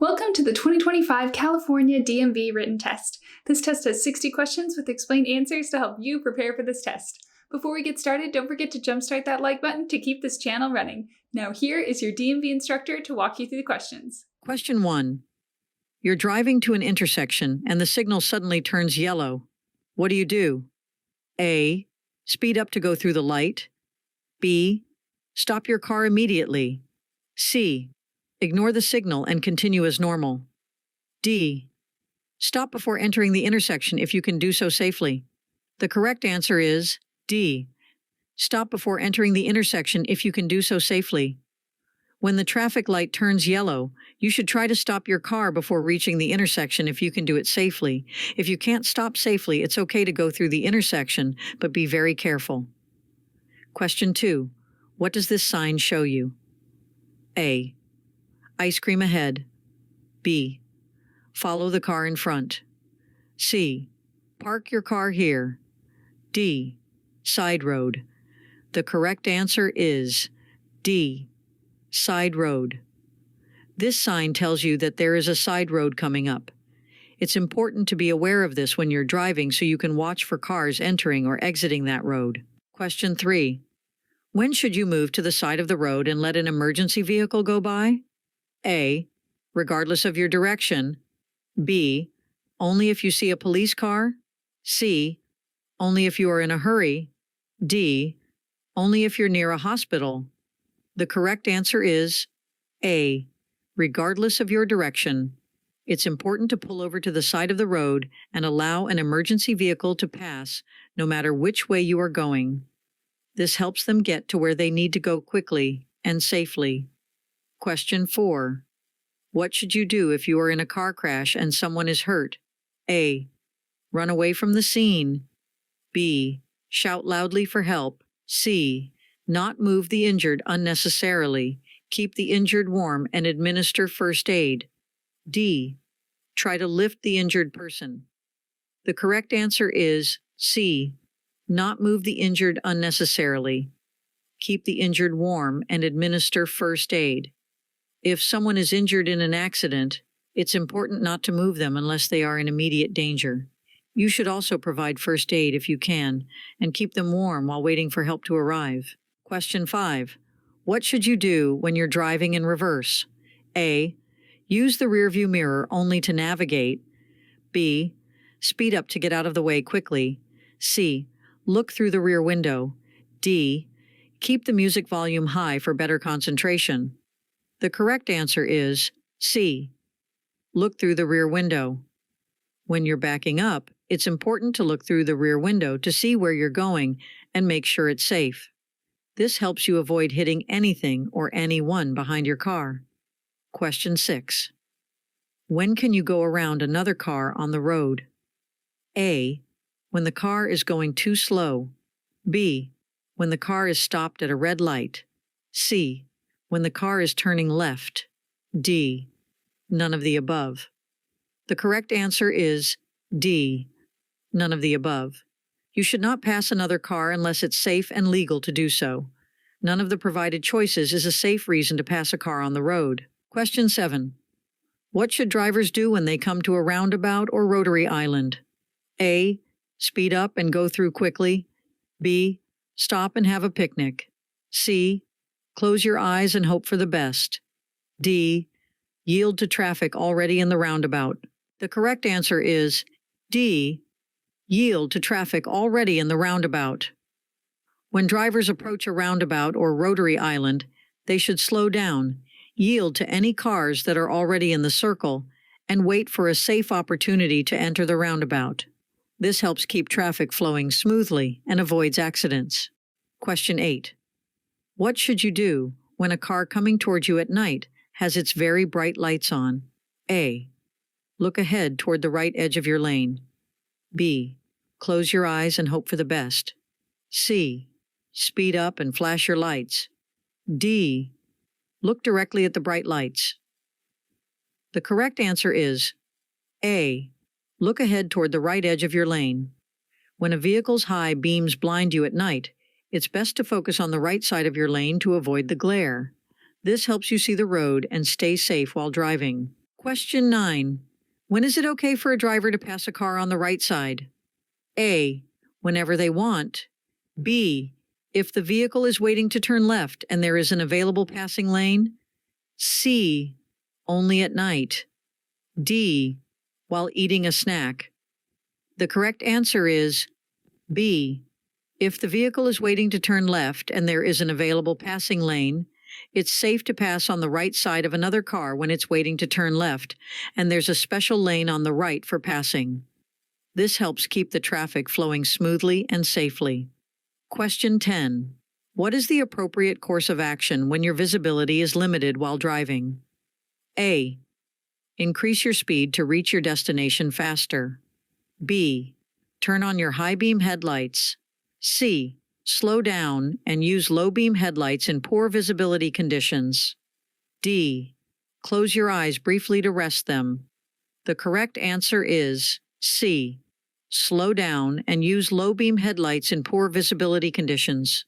Welcome to the 2025 California DMV written test. This test has 60 questions with explained answers to help you prepare for this test. Before we get started, don't forget to jumpstart that like button to keep this channel running. Now here is your DMV instructor to walk you through the questions. Question 1. You're driving to an intersection and the signal suddenly turns yellow. What do? A. Speed up to go through the light. B. Stop your car immediately. C. Ignore the signal and continue as normal. D. Stop before entering the intersection if you can do so safely. The correct answer is D. Stop before entering the intersection if you can do so safely. When the traffic light turns yellow, you should try to stop your car before reaching the intersection if you can do it safely. If you can't stop safely, it's okay to go through the intersection, but be very careful. Question 2. What does this sign show you? A. Ice cream ahead. B. Follow the car in front. C. Park your car here. D. Side road. The correct answer is D. Side road. This sign tells you that there is a side road coming up. It's important to be aware of this when you're driving so you can watch for cars entering or exiting that road. Question 3. When should you move to the side of the road and let an emergency vehicle go by? A. Regardless of your direction. B. Only if you see a police car. C. Only if you are in a hurry. D. Only if you're near a hospital. The correct answer is A. Regardless of your direction. It's important to pull over to the side of the road and allow an emergency vehicle to pass no matter which way you are going. This helps them get to where they need to go quickly and safely. Question 4. What should you do if you are in a car crash and someone is hurt? A. Run away from the scene. B. Shout loudly for help. C. Not move the injured unnecessarily. Keep the injured warm and administer first aid. D. Try to lift the injured person. The correct answer is C. Not move the injured unnecessarily. Keep the injured warm and administer first aid. If someone is injured in an accident, it's important not to move them unless they are in immediate danger. You should also provide first aid if you can, and keep them warm while waiting for help to arrive. Question 5. What should you do when you're driving in reverse? A. Use the rearview mirror only to navigate. B. Speed up to get out of the way quickly. C. Look through the rear window. D. Keep the music volume high for better concentration. The correct answer is C. Look through the rear window. When you're backing up, it's important to look through the rear window to see where you're going and make sure it's safe. This helps you avoid hitting anything or anyone behind your car. Question 6. When can you go around another car on the road? A. When the car is going too slow. B. When the car is stopped at a red light. C. When the car is turning left. D. None of the above. The correct answer is D. None of the above. You should not pass another car unless it's safe and legal to do so. None of the provided choices is a safe reason to pass a car on the road. Question 7. What should drivers do when they come to a roundabout or rotary island? A. Speed up and go through quickly. B. Stop and have a picnic. C. Close your eyes and hope for the best. D. Yield to traffic already in the roundabout. The correct answer is D. Yield to traffic already in the roundabout. When drivers approach a roundabout or rotary island, they should slow down, yield to any cars that are already in the circle, and wait for a safe opportunity to enter the roundabout. This helps keep traffic flowing smoothly and avoids accidents. Question 8. What should you do when a car coming towards you at night has its very bright lights on? A. Look ahead toward the right edge of your lane. B. Close your eyes and hope for the best. C. Speed up and flash your lights. D. Look directly at the bright lights. The correct answer is A. Look ahead toward the right edge of your lane. When a vehicle's high beams blind you at night, it's best to focus on the right side of your lane to avoid the glare. This helps you see the road and stay safe while driving. Question 9. When is it okay for a driver to pass a car on the right side? A. Whenever they want. B. If the vehicle is waiting to turn left and there is an available passing lane. C. Only at night. D. While eating a snack. The correct answer is B. If the vehicle is waiting to turn left and there is an available passing lane, it's safe to pass on the right side of another car when it's waiting to turn left, and there's a special lane on the right for passing. This helps keep the traffic flowing smoothly and safely. Question 10. What is the appropriate course of action when your visibility is limited while driving? A. Increase your speed to reach your destination faster. B. Turn on your high beam headlights. C. Slow down and use low beam headlights in poor visibility conditions. D. Close your eyes briefly to rest them. The correct answer is C. Slow down and use low beam headlights in poor visibility conditions.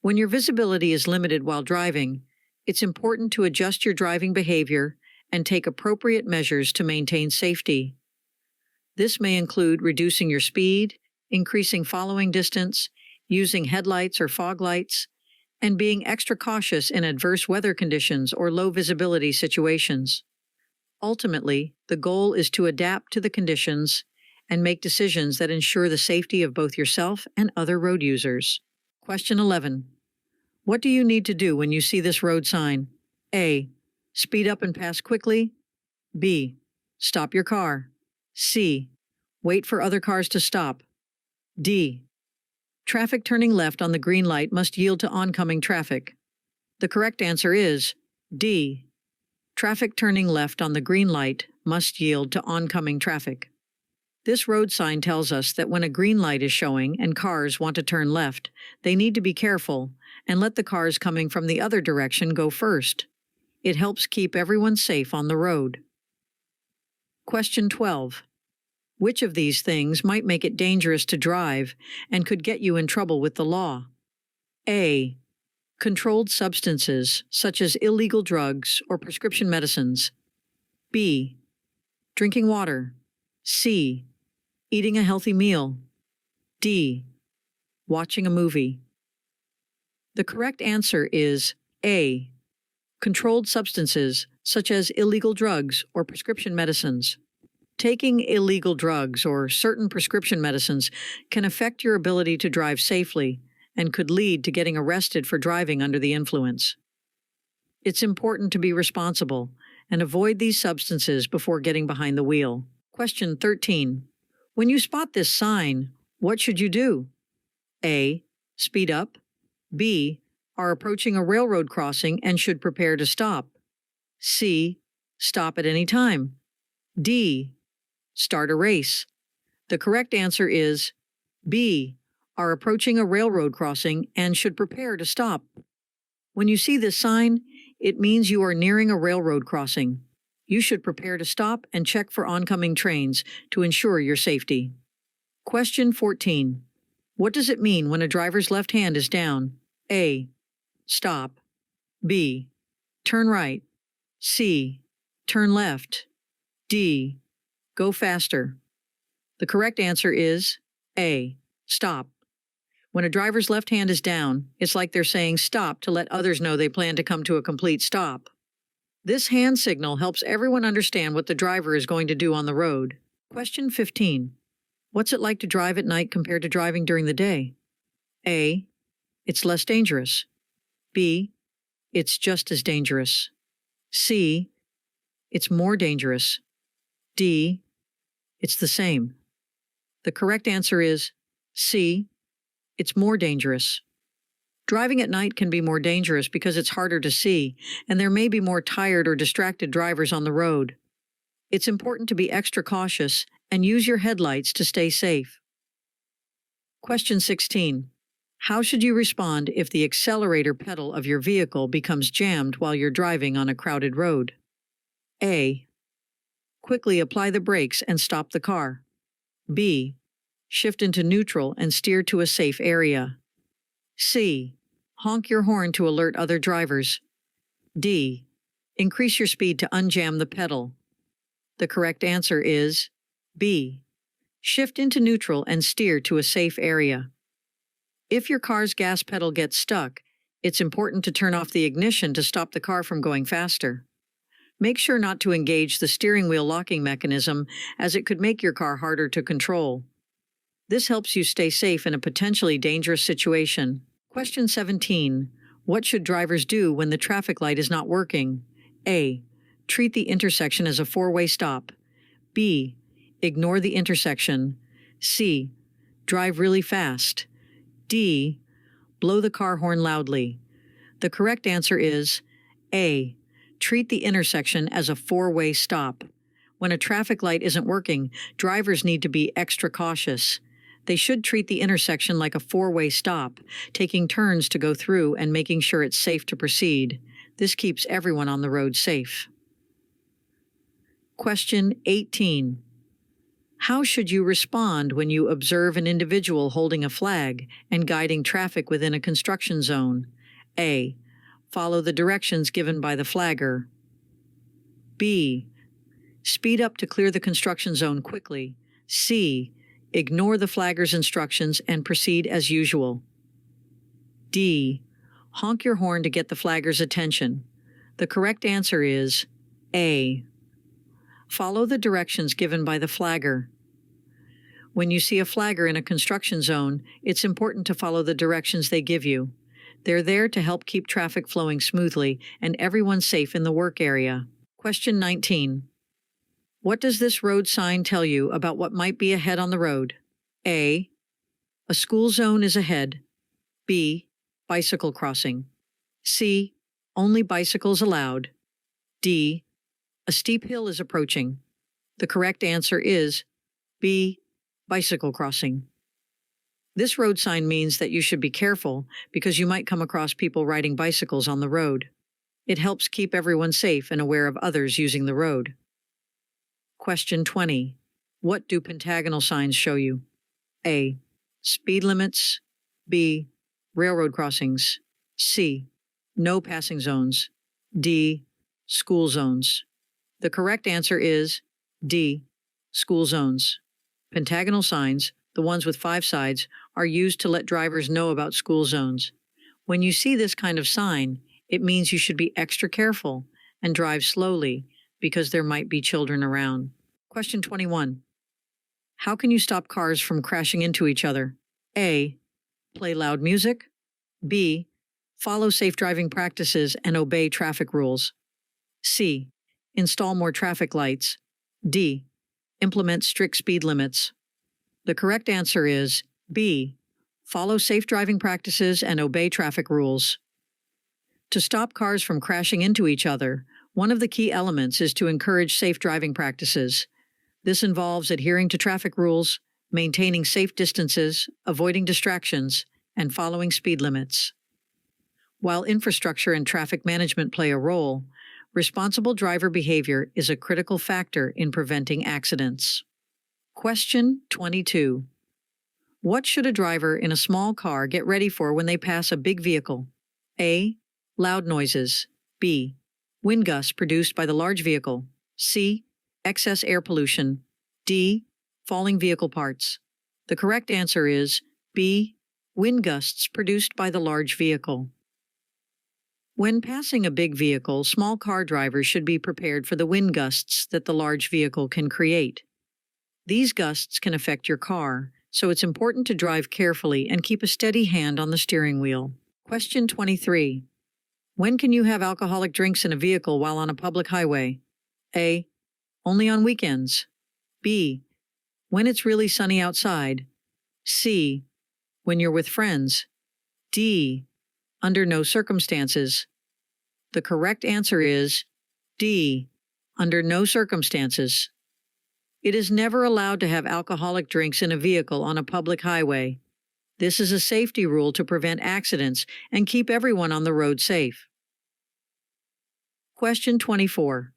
When your visibility is limited while driving, it's important to adjust your driving behavior and take appropriate measures to maintain safety. This may include reducing your speed, increasing following distance, using headlights or fog lights, and being extra cautious in adverse weather conditions or low visibility situations. Ultimately, the goal is to adapt to the conditions and make decisions that ensure the safety of both yourself and other road users. Question 11. What do you need to do when you see this road sign? A. Speed up and pass quickly. B. Stop your car. C. Wait for other cars to stop. D. Traffic turning left on the green light must yield to oncoming traffic. The correct answer is D. Traffic turning left on the green light must yield to oncoming traffic. This road sign tells us that when a green light is showing and cars want to turn left, they need to be careful and let the cars coming from the other direction go first. It helps keep everyone safe on the road. Question 12. Which of these things might make it dangerous to drive and could get you in trouble with the law? A. Controlled substances, such as illegal drugs or prescription medicines. B. Drinking water. C. Eating a healthy meal. D. Watching a movie. The correct answer is A. Controlled substances, such as illegal drugs or prescription medicines. Taking illegal drugs or certain prescription medicines can affect your ability to drive safely and could lead to getting arrested for driving under the influence. It's important to be responsible and avoid these substances before getting behind the wheel. Question 13. When you spot this sign, what should you do? A. Speed up. B. Are approaching a railroad crossing and should prepare to stop. C. Stop at any time. D. Start a race. The correct answer is B. Are approaching a railroad crossing and should prepare to stop. When you see this sign, it means you are nearing a railroad crossing. You should prepare to stop and check for oncoming trains to ensure your safety. Question 14. What does it mean when a driver's left hand is down? A. Stop. B. Turn right. C. Turn left. D. Go faster. The correct answer is A. Stop. When a driver's left hand is down, it's like they're saying stop to let others know they plan to come to a complete stop. This hand signal helps everyone understand what the driver is going to do on the road. Question 15. What's it like to drive at night compared to driving during the day? A. It's less dangerous. B. It's just as dangerous. C. It's more dangerous. D. It's the same. The correct answer is C. It's more dangerous. Driving at night can be more dangerous because it's harder to see, and there may be more tired or distracted drivers on the road. It's important to be extra cautious and use your headlights to stay safe. Question 16. How should you respond if the accelerator pedal of your vehicle becomes jammed while you're driving on a crowded road? A. Quickly apply the brakes and stop the car. B. Shift into neutral and steer to a safe area. C. Honk your horn to alert other drivers. D. Increase your speed to unjam the pedal. The correct answer is B. Shift into neutral and steer to a safe area. If your car's gas pedal gets stuck, it's important to turn off the ignition to stop the car from going faster. Make sure not to engage the steering wheel locking mechanism, as it could make your car harder to control. This helps you stay safe in a potentially dangerous situation. Question 17. What should drivers do when the traffic light is not working? A. Treat the intersection as a four-way stop. B. Ignore the intersection. C. Drive really fast. D. Blow the car horn loudly. The correct answer is A. Treat the intersection as a four-way stop. When a traffic light isn't working, drivers need to be extra cautious. They should treat the intersection like a four-way stop, taking turns to go through and making sure it's safe to proceed. This keeps everyone on the road safe. Question 18. How should you respond when you observe an individual holding a flag and guiding traffic within a construction zone? A. Follow the directions given by the flagger. B. Speed up to clear the construction zone quickly. C. Ignore the flagger's instructions and proceed as usual. D. Honk your horn to get the flagger's attention. The correct answer is A. Follow the directions given by the flagger. When you see a flagger in a construction zone, it's important to follow the directions they give you. They're there to help keep traffic flowing smoothly and everyone safe in the work area. Question 19. What does this road sign tell you about what might be ahead on the road? A. A school zone is ahead. B. Bicycle crossing. C. Only bicycles allowed. D. A steep hill is approaching. The correct answer is B. Bicycle crossing. This road sign means that you should be careful because you might come across people riding bicycles on the road. It helps keep everyone safe and aware of others using the road. Question 20. What do pentagonal signs show you? A. Speed limits. B. Railroad crossings. C. No passing zones. D. School zones. The correct answer is D. School zones. Pentagonal signs, the ones with 5 sides, are used to let drivers know about school zones. When you see this kind of sign, it means you should be extra careful and drive slowly because there might be children around. Question 21. How can you stop cars from crashing into each other? A. Play loud music. B. Follow safe driving practices and obey traffic rules. C. Install more traffic lights. D. Implement strict speed limits. The correct answer is B. Follow safe driving practices and obey traffic rules. To stop cars from crashing into each other, one of the key elements is to encourage safe driving practices. This involves adhering to traffic rules, maintaining safe distances, avoiding distractions, and following speed limits. While infrastructure and traffic management play a role, responsible driver behavior is a critical factor in preventing accidents. Question 22. What should a driver in a small car get ready for when they pass a big vehicle? A. Loud noises. B. Wind gusts produced by the large vehicle. C. Excess air pollution. D. Falling vehicle parts. The correct answer is B. Wind gusts produced by the large vehicle. When passing a big vehicle, small car drivers should be prepared for the wind gusts that the large vehicle can create. These gusts can affect your car, so it's important to drive carefully and keep a steady hand on the steering wheel. Question 23. When can you have alcoholic drinks in a vehicle while on a public highway? A. Only on weekends. B. When it's really sunny outside. C. When you're with friends. D. Under no circumstances. The correct answer is D. Under no circumstances. It is never allowed to have alcoholic drinks in a vehicle on a public highway. This is a safety rule to prevent accidents and keep everyone on the road safe. Question 24.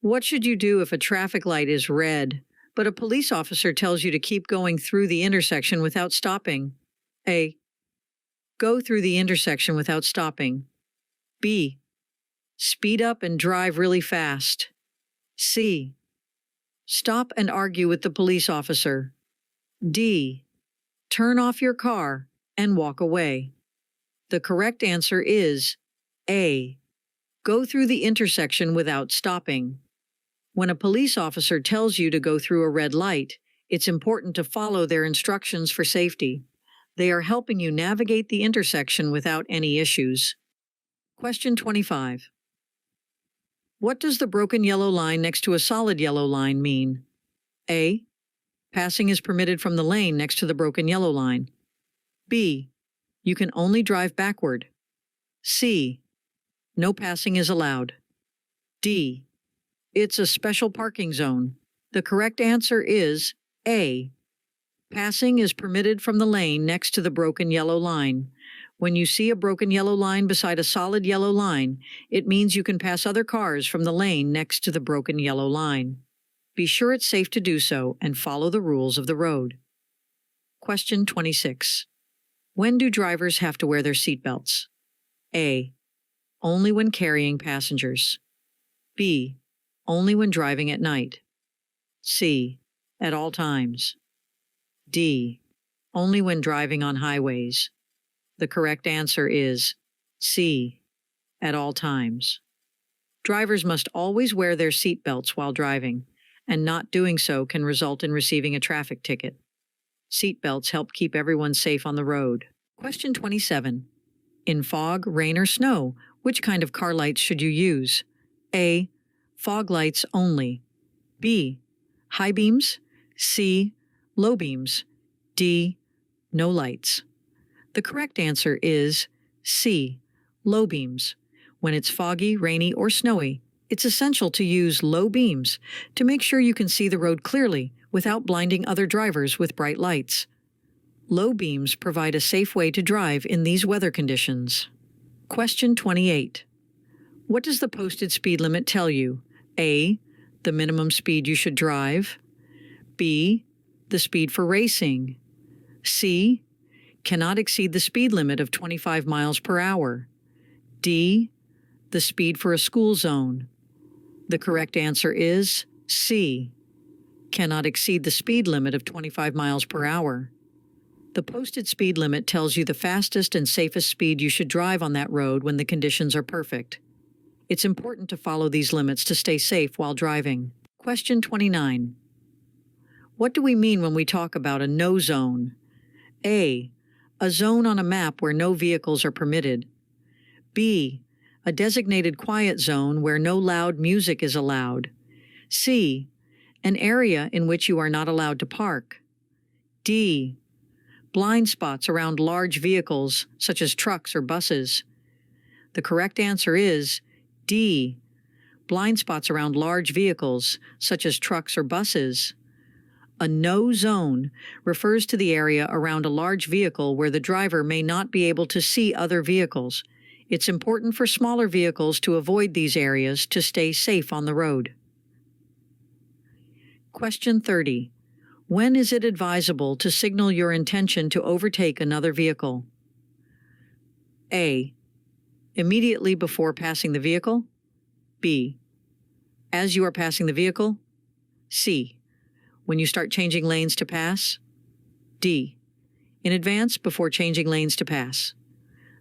What should you do if a traffic light is red, but a police officer tells you to keep going through the intersection without stopping? A. Go through the intersection without stopping. B. Speed up and drive really fast. C. Stop and argue with the police officer. D. Turn off your car and walk away. The correct answer is A. Go through the intersection without stopping. When a police officer tells you to go through a red light, it's important to follow their instructions for safety. They are helping you navigate the intersection without any issues. Question 25. What does the broken yellow line next to a solid yellow line mean? A. Passing is permitted from the lane next to the broken yellow line. B. You can only drive backward. C. No passing is allowed. D. It's a special parking zone. The correct answer is A. Passing is permitted from the lane next to the broken yellow line. When you see a broken yellow line beside a solid yellow line, it means you can pass other cars from the lane next to the broken yellow line. Be sure it's safe to do so and follow the rules of the road. Question 26. When do drivers have to wear their seatbelts? A. Only when carrying passengers. B. Only when driving at night. C. At all times. D. Only when driving on highways. The correct answer is C. At all times. Drivers must always wear their seatbelts while driving, and not doing so can result in receiving a traffic ticket. Seatbelts help keep everyone safe on the road. Question 27. In fog, rain, or snow, which kind of car lights should you use? A. Fog lights only. B. High beams. C. Low beams. D. No lights. The correct answer is C. Low beams. When it's foggy, rainy, or snowy, it's essential to use low beams to make sure you can see the road clearly without blinding other drivers with bright lights. Low beams provide a safe way to drive in these weather conditions. Question 28. What does the posted speed limit tell you? A. The minimum speed you should drive. B. The speed for racing. C. Cannot exceed the speed limit of 25 miles per hour. D. The speed for a school zone. The correct answer is C. Cannot exceed the speed limit of 25 miles per hour. The posted speed limit tells you the fastest and safest speed you should drive on that road when the conditions are perfect. It's important to follow these limits to stay safe while driving. Question 29. What do we mean when we talk about a no zone? A. A zone on a map where no vehicles are permitted. B. A designated quiet zone where no loud music is allowed. C. An area in which you are not allowed to park. D. Blind spots around large vehicles, such as trucks or buses. The correct answer is D. Blind spots around large vehicles, such as trucks or buses. A no zone refers to the area around a large vehicle where the driver may not be able to see other vehicles. It's important for smaller vehicles to avoid these areas to stay safe on the road. Question 30. When is it advisable to signal your intention to overtake another vehicle? A. Immediately before passing the vehicle. B. As you are passing the vehicle. C. When you start changing lanes to pass. D. In advance before changing lanes to pass.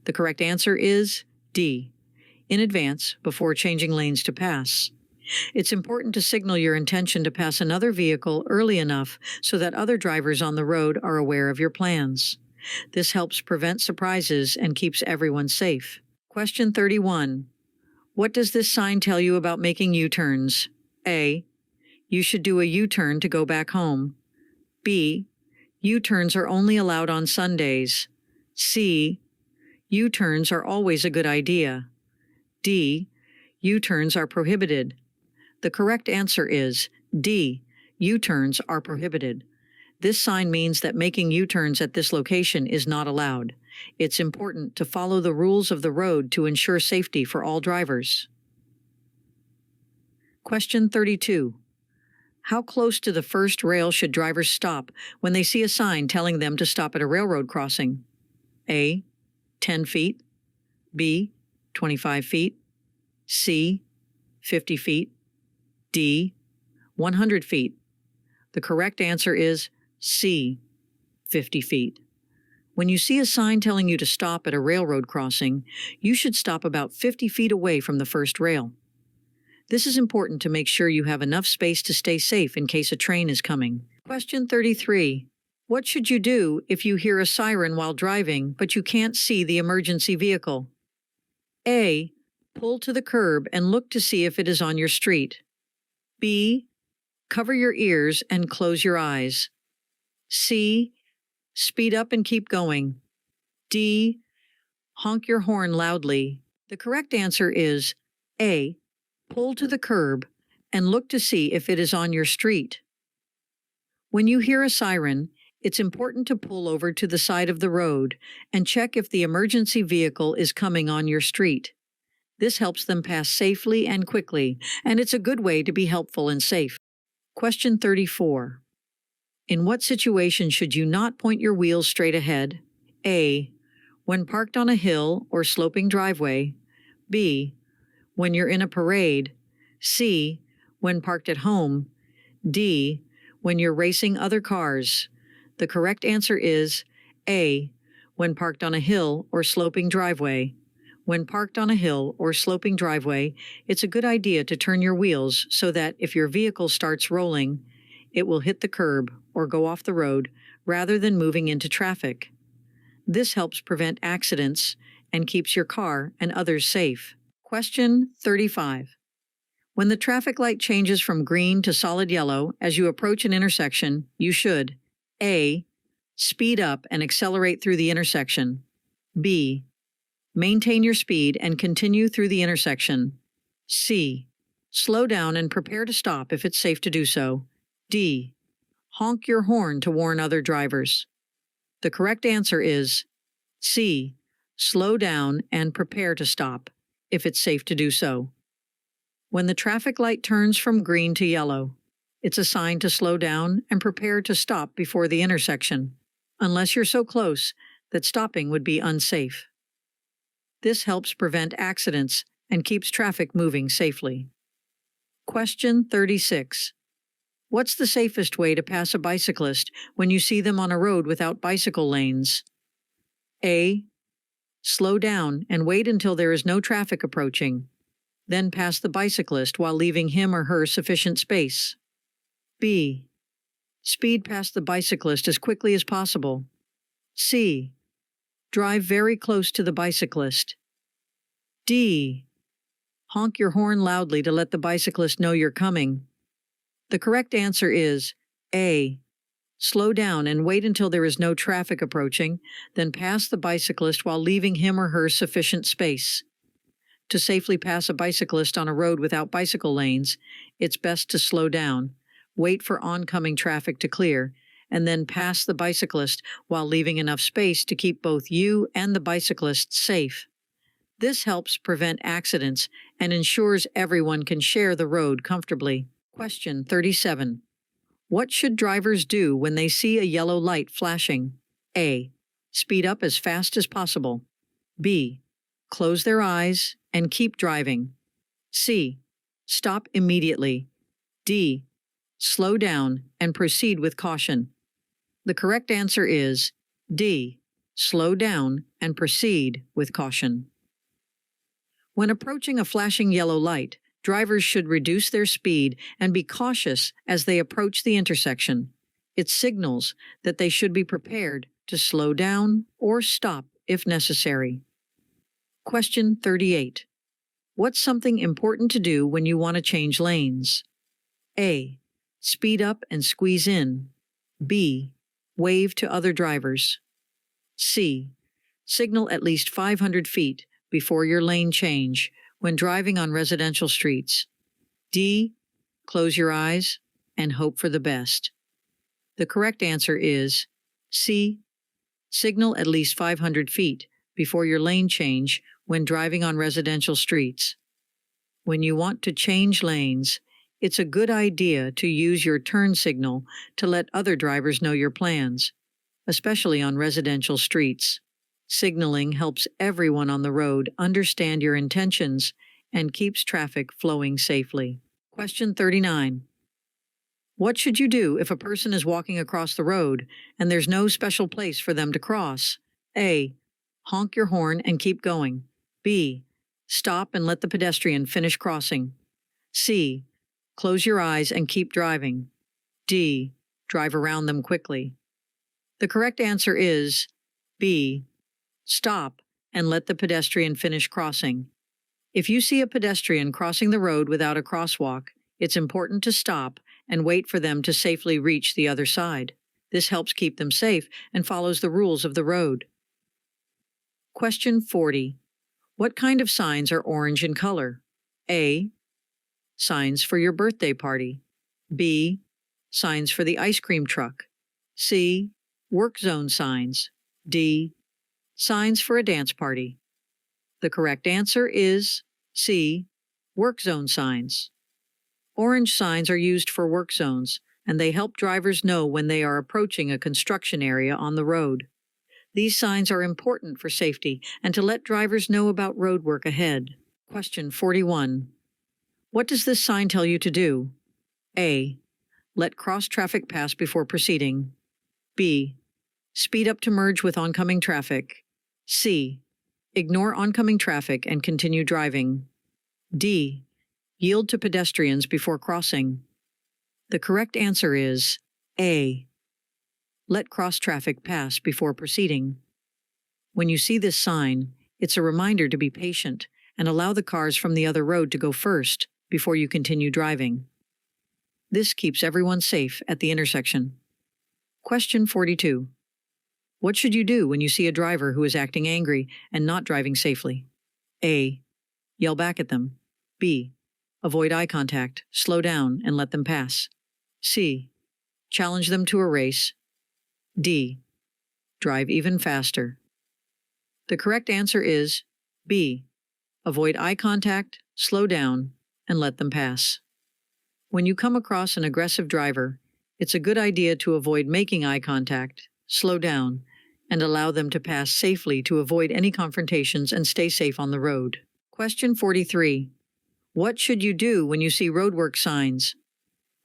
The correct answer is D. In advance before changing lanes to pass. It's important to signal your intention to pass another vehicle early enough so that other drivers on the road are aware of your plans. This helps prevent surprises and keeps everyone safe. Question 31. What does this sign tell you about making U-turns? A. You should do a U-turn to go back home. B. U-turns are only allowed on Sundays. C. U-turns are always a good idea. D. U-turns are prohibited. The correct answer is D. U-turns are prohibited. This sign means that making U-turns at this location is not allowed. It's important to follow the rules of the road to ensure safety for all drivers. Question 32. How close to the first rail should drivers stop when they see a sign telling them to stop at a railroad crossing? A. 10 feet. B. 25 feet. C, 50 feet, D, 100 feet. The correct answer is C, 50 feet. When you see a sign telling you to stop at a railroad crossing, you should stop about 50 feet away from the first rail. This is important to make sure you have enough space to stay safe in case a train is coming. Question 33. What should you do if you hear a siren while driving, but you can't see the emergency vehicle? A. Pull to the curb and look to see if it is on your street. B. Cover your ears and close your eyes. C. Speed up and keep going. D. Honk your horn loudly. The correct answer is A. Pull to the curb and look to see if it is on your street. When you hear a siren, it's important to pull over to the side of the road and check if the emergency vehicle is coming on your street. This helps them pass safely and quickly, and it's a good way to be helpful and safe. Question 34. In what situation should you not point your wheels straight ahead? A. When parked on a hill or sloping driveway. B. When you're in a parade. C. When parked at home. D. When you're racing other cars. The correct answer is A. When parked on a hill or sloping driveway. When parked on a hill or sloping driveway, it's a good idea to turn your wheels so that if your vehicle starts rolling, it will hit the curb or go off the road rather than moving into traffic. This helps prevent accidents and keeps your car and others safe. Question 35. When the traffic light changes from green to solid yellow as you approach an intersection, you should A. Speed up and accelerate through the intersection. B. Maintain your speed and continue through the intersection. C. Slow down and prepare to stop if it's safe to do so. D. Honk your horn to warn other drivers. The correct answer is C. Slow down and prepare to stop if it's safe to do so. When the traffic light turns from green to yellow, it's a sign to slow down and prepare to stop before the intersection, unless you're so close that stopping would be unsafe. This helps prevent accidents and keeps traffic moving safely. Question 36. What's the safest way to pass a bicyclist when you see them on a road without bicycle lanes? A. Slow down and wait until there is no traffic approaching. Then pass the bicyclist while leaving him or her sufficient space. B. Speed past the bicyclist as quickly as possible. C. Drive very close to the bicyclist. D. Honk your horn loudly to let the bicyclist know you're coming. The correct answer is A. Slow down and wait until there is no traffic approaching, then pass the bicyclist while leaving him or her sufficient space. To safely pass a bicyclist on a road without bicycle lanes, it's best to slow down, wait for oncoming traffic to clear, and then pass the bicyclist while leaving enough space to keep both you and the bicyclist safe. This helps prevent accidents and ensures everyone can share the road comfortably. Question 37. What should drivers do when they see a yellow light flashing? A. Speed up as fast as possible. B. Close their eyes and keep driving. C. Stop immediately. D. Slow down and proceed with caution. The correct answer is D. Slow down and proceed with caution. When approaching a flashing yellow light, drivers should reduce their speed and be cautious as they approach the intersection. It signals that they should be prepared to slow down or stop if necessary. Question 38. What's something important to do when you want to change lanes? A. Speed up and squeeze in. B. Wave to other drivers. C. Signal at least 500 feet before your lane change when driving on residential streets. D. Close your eyes and hope for the best. The correct answer is C. Signal at least 500 feet before your lane change when driving on residential streets. When you want to change lanes, it's a good idea to use your turn signal to let other drivers know your plans, especially on residential streets. Signaling helps everyone on the road understand your intentions and keeps traffic flowing safely. Question 39. What should you do if a person is walking across the road and there's no special place for them to cross? A. Honk your horn and keep going. B. Stop and let the pedestrian finish crossing. C. Close your eyes and keep driving. D. Drive around them quickly. The correct answer is B. Stop and let the pedestrian finish crossing. If you see a pedestrian crossing the road without a crosswalk, it's important to stop and wait for them to safely reach the other side. This helps keep them safe and follows the rules of the road. Question 40. What kind of signs are orange in color? A. Signs for your birthday party. B. Signs for the ice cream truck. C. Work zone signs. D. Signs for a dance party. The correct answer is C. Work zone signs. Orange signs are used for work zones, and they help drivers know when they are approaching a construction area on the road. These signs are important for safety and to let drivers know about road work ahead. Question 41. What does this sign tell you to do? A. Let cross traffic pass before proceeding. B. Speed up to merge with oncoming traffic. C. Ignore oncoming traffic and continue driving. D. Yield to pedestrians before crossing. The correct answer is A. Let cross traffic pass before proceeding. When you see this sign, it's a reminder to be patient and allow the cars from the other road to go first before you continue driving. This keeps everyone safe at the intersection. Question 42. What should you do when you see a driver who is acting angry and not driving safely? A. Yell back at them. B. Avoid eye contact, slow down, and let them pass. C. Challenge them to a race. D. Drive even faster. The correct answer is B. Avoid eye contact, slow down, and let them pass. When you come across an aggressive driver, it's a good idea to avoid making eye contact, slow down, and allow them to pass safely to avoid any confrontations and stay safe on the road. Question 43. What should you do when you see roadwork signs?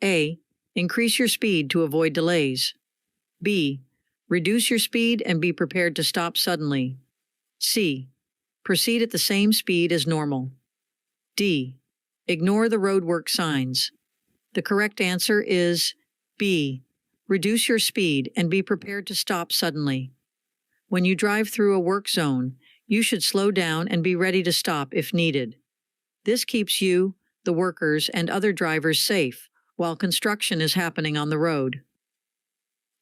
A. Increase your speed to avoid delays. B. Reduce your speed and be prepared to stop suddenly. C. Proceed at the same speed as normal. D. Ignore the roadwork signs. The correct answer is B. Reduce your speed and be prepared to stop suddenly. When you drive through a work zone, you should slow down and be ready to stop if needed. This keeps you, the workers, and other drivers safe while construction is happening on the road.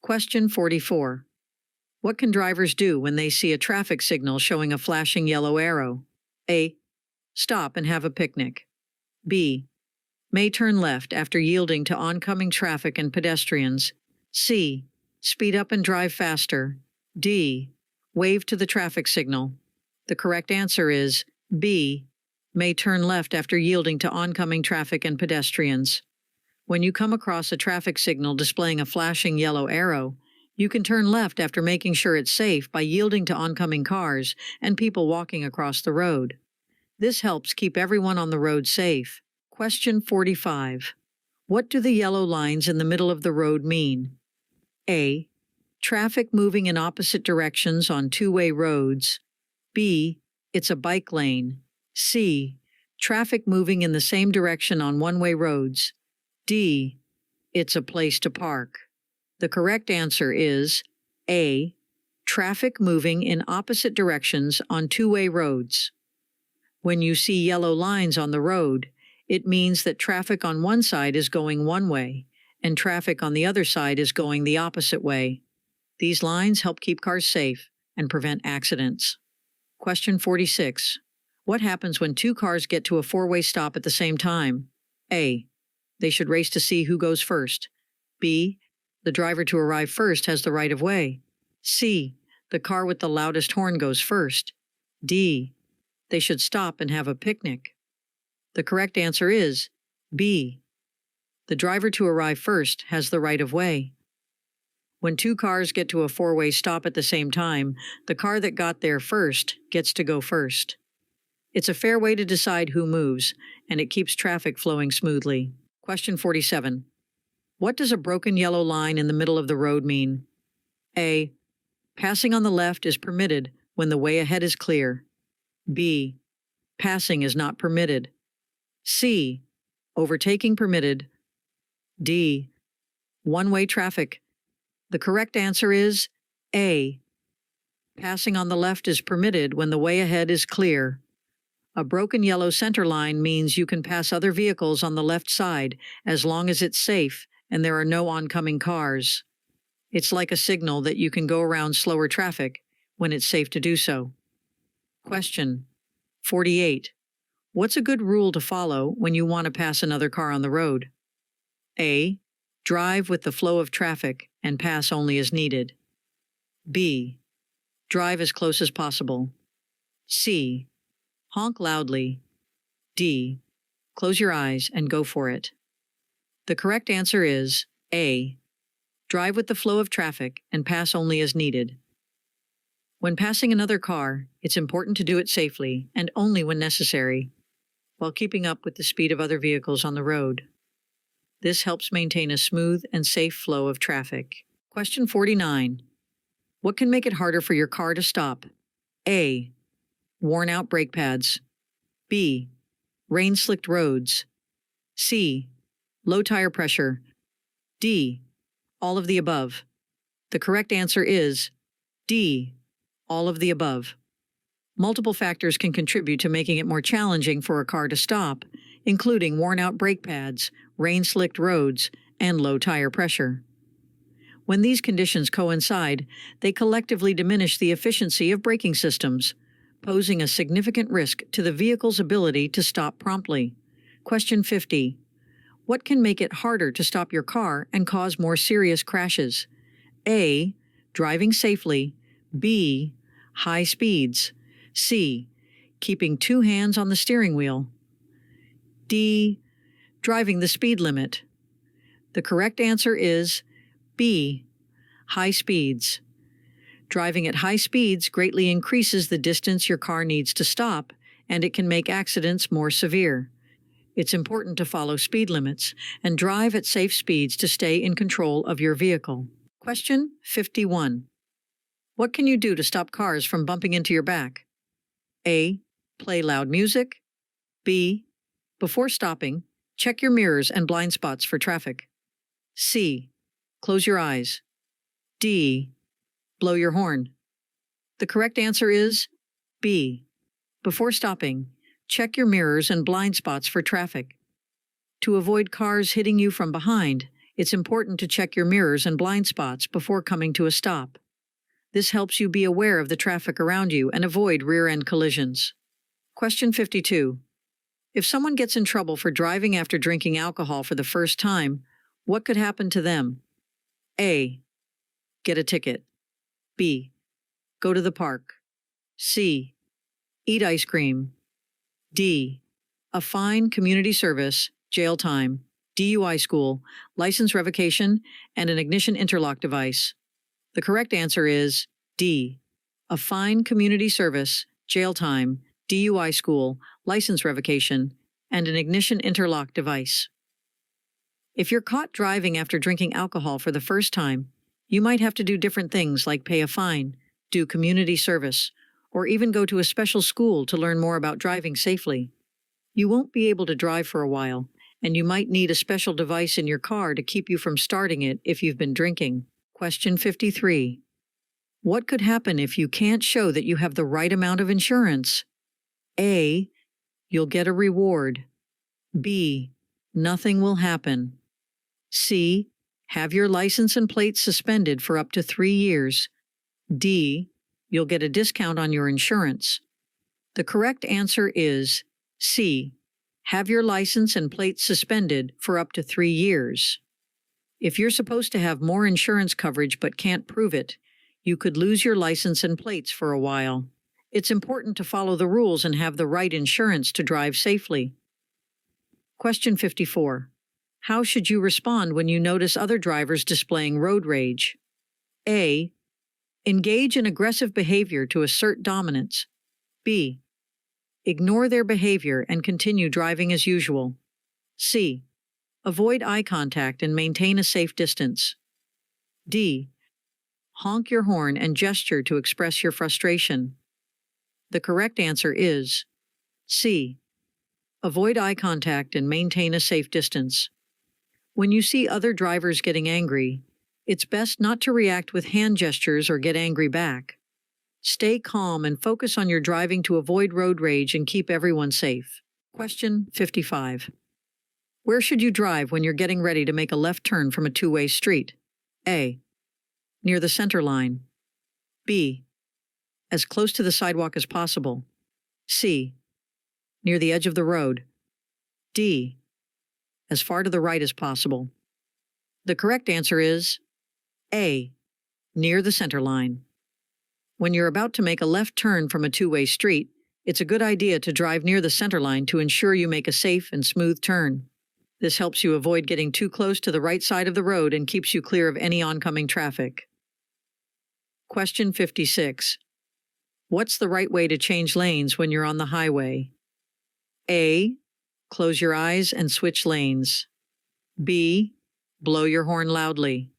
Question 44. What can drivers do when they see a traffic signal showing a flashing yellow arrow? A. Stop and have a picnic. B. May turn left after yielding to oncoming traffic and pedestrians. C. Speed up and drive faster. D. Wave to the traffic signal. The correct answer is B. May turn left after yielding to oncoming traffic and pedestrians. When you come across a traffic signal displaying a flashing yellow arrow, you can turn left after making sure it's safe by yielding to oncoming cars and people walking across the road. This helps keep everyone on the road safe. Question 45. What do the yellow lines in the middle of the road mean? A. Traffic moving in opposite directions on two-way roads. B. It's a bike lane. C. Traffic moving in the same direction on one-way roads. D. It's a place to park. The correct answer is A. Traffic moving in opposite directions on two-way roads. When you see yellow lines on the road, it means that traffic on one side is going one way, and traffic on the other side is going the opposite way. These lines help keep cars safe and prevent accidents. Question 46. What happens when two cars get to a four-way stop at the same time? A. They should race to see who goes first. B. The driver to arrive first has the right of way. C. The car with the loudest horn goes first. D. They should stop and have a picnic. The correct answer is B. The driver to arrive first has the right of way. When two cars get to a four-way stop at the same time, the car that got there first gets to go first. It's a fair way to decide who moves, and it keeps traffic flowing smoothly. Question 47. What does a broken yellow line in the middle of the road mean? A. Passing on the left is permitted when the way ahead is clear. B. Passing is not permitted. C. Overtaking permitted. D. One-way traffic. The correct answer is A. Passing on the left is permitted when the way ahead is clear. A broken yellow center line means you can pass other vehicles on the left side as long as it's safe and there are no oncoming cars. It's like a signal that you can go around slower traffic when it's safe to do so. Question 48. What's a good rule to follow when you want to pass another car on the road? A. Drive with the flow of traffic and pass only as needed. B. Drive as close as possible. C. Honk loudly. D. Close your eyes and go for it. The correct answer is A. Drive with the flow of traffic and pass only as needed. When passing another car, it's important to do it safely and only when necessary, while keeping up with the speed of other vehicles on the road. This helps maintain a smooth and safe flow of traffic. Question 49. What can make it harder for your car to stop? A. Worn-out brake pads. B. Rain-slicked roads. C. Low tire pressure. D. All of the above. The correct answer is D. All of the above. Multiple factors can contribute to making it more challenging for a car to stop, including worn-out brake pads, rain-slicked roads, and low tire pressure. When these conditions coincide, they collectively diminish the efficiency of braking systems, posing a significant risk to the vehicle's ability to stop promptly. Question 50. What can make it harder to stop your car and cause more serious crashes? A. Driving safely. B. High speeds. C. Keeping two hands on the steering wheel. D. Driving the speed limit. The correct answer is B. High speeds. Driving at high speeds greatly increases the distance your car needs to stop, and it can make accidents more severe. It's important to follow speed limits and drive at safe speeds to stay in control of your vehicle. Question 51. What can you do to stop cars from bumping into your back? A. Play loud music. B. Before stopping, check your mirrors and blind spots for traffic. C. Close your eyes. D. Blow your horn. The correct answer is B. Before stopping, check your mirrors and blind spots for traffic. To avoid cars hitting you from behind, it's important to check your mirrors and blind spots before coming to a stop. This helps you be aware of the traffic around you and avoid rear-end collisions. Question 52. If someone gets in trouble for driving after drinking alcohol for the first time, what could happen to them? A. Get a ticket. B. Go to the park. C. Eat ice cream. D. A fine, community service, jail time, DUI school, license revocation, and an ignition interlock device. The correct answer is D. A fine, community service, jail time, DUI school, license revocation, and an ignition interlock device. If you're caught driving after drinking alcohol for the first time, you might have to do different things like pay a fine, do community service, or even go to a special school to learn more about driving safely. You won't be able to drive for a while, and you might need a special device in your car to keep you from starting it if you've been drinking. Question 53. What could happen if you can't show that you have the right amount of insurance? A. You'll get a reward. B. Nothing will happen. C. Have your license and plates suspended for up to 3 years. D. You'll get a discount on your insurance. The correct answer is C. Have your license and plates suspended for up to 3 years. If you're supposed to have more insurance coverage but can't prove it, you could lose your license and plates for a while. It's important to follow the rules and have the right insurance to drive safely. Question 54. How should you respond when you notice other drivers displaying road rage? A. Engage in aggressive behavior to assert dominance. B. Ignore their behavior and continue driving as usual. C. Avoid eye contact and maintain a safe distance. D. Honk your horn and gesture to express your frustration. The correct answer is C. Avoid eye contact and maintain a safe distance. When you see other drivers getting angry, it's best not to react with hand gestures or get angry back. Stay calm and focus on your driving to avoid road rage and keep everyone safe. Question 55. Where should you drive when you're getting ready to make a left turn from a two-way street? A. Near the center line. B. As close to the sidewalk as possible. C. Near the edge of the road. D. As far to the right as possible. The correct answer is A. Near the center line. When you're about to make a left turn from a two-way street, it's a good idea to drive near the center line to ensure you make a safe and smooth turn. This helps you avoid getting too close to the right side of the road and keeps you clear of any oncoming traffic. Question 56. What's the right way to change lanes when you're on the highway? A. Close your eyes and switch lanes. B. Blow your horn loudly.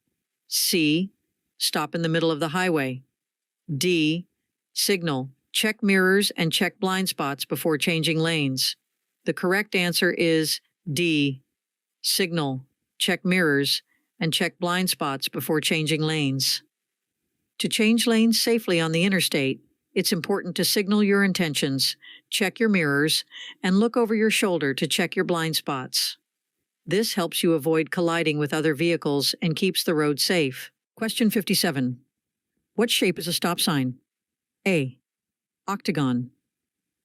C. Stop in the middle of the highway. D. Signal, check mirrors, and check blind spots before changing lanes. The correct answer is D. Signal, check mirrors, and check blind spots before changing lanes. To change lanes safely on the interstate, it's important to signal your intentions, check your mirrors, and look over your shoulder to check your blind spots. This helps you avoid colliding with other vehicles and keeps the road safe. Question 57. What shape is a stop sign? A. Octagon.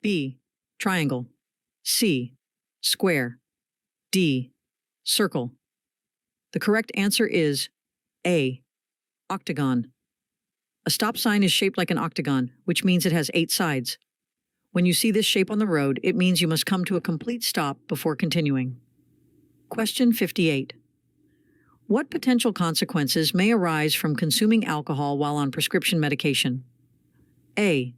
B. Triangle. C. Square. D. Circle. The correct answer is A. Octagon. A stop sign is shaped like an octagon, which means it has 8 sides. When you see this shape on the road, it means you must come to a complete stop before continuing. Question 58. What potential consequences may arise from consuming alcohol while on prescription medication? A.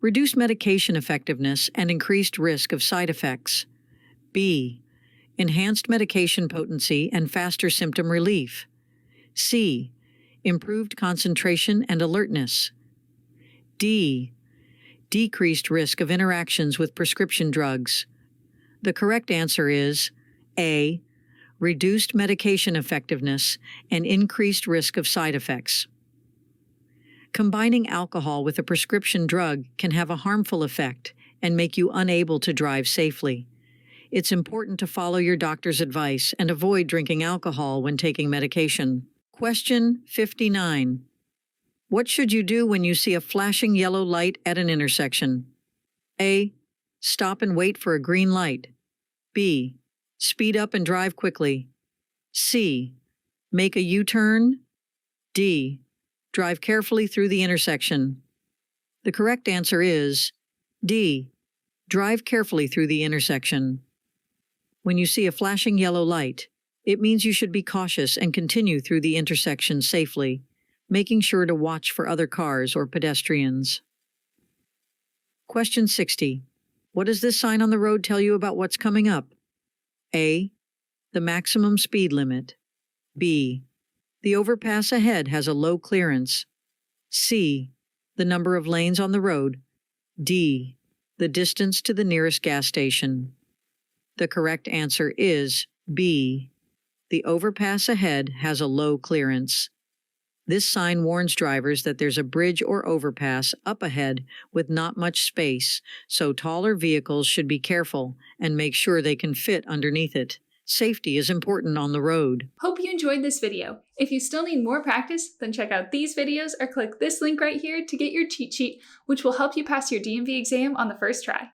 Reduced medication effectiveness and increased risk of side effects. B. Enhanced medication potency and faster symptom relief. C. Improved concentration and alertness. D. Decreased risk of interactions with prescription drugs. The correct answer is A. Reduced medication effectiveness and increased risk of side effects. Combining alcohol with a prescription drug can have a harmful effect and make you unable to drive safely. It's important to follow your doctor's advice and avoid drinking alcohol when taking medication. Question 59. What should you do when you see a flashing yellow light at an intersection? A. Stop and wait for a green light. B. Speed up and drive quickly. C. Make a U-turn. D. Drive carefully through the intersection. The correct answer is D. Drive carefully through the intersection. When you see a flashing yellow light, it means you should be cautious and continue through the intersection safely, making sure to watch for other cars or pedestrians. Question 60. What does this sign on the road tell you about what's coming up? A. The maximum speed limit. B. The overpass ahead has a low clearance. C. The number of lanes on the road. D. The distance to the nearest gas station. The correct answer is B. The overpass ahead has a low clearance. This sign warns drivers that there's a bridge or overpass up ahead with not much space, so taller vehicles should be careful and make sure they can fit underneath it. Safety is important on the road. Hope you enjoyed this video. If you still need more practice, then check out these videos or click this link right here to get your cheat sheet, which will help you pass your DMV exam on the first try.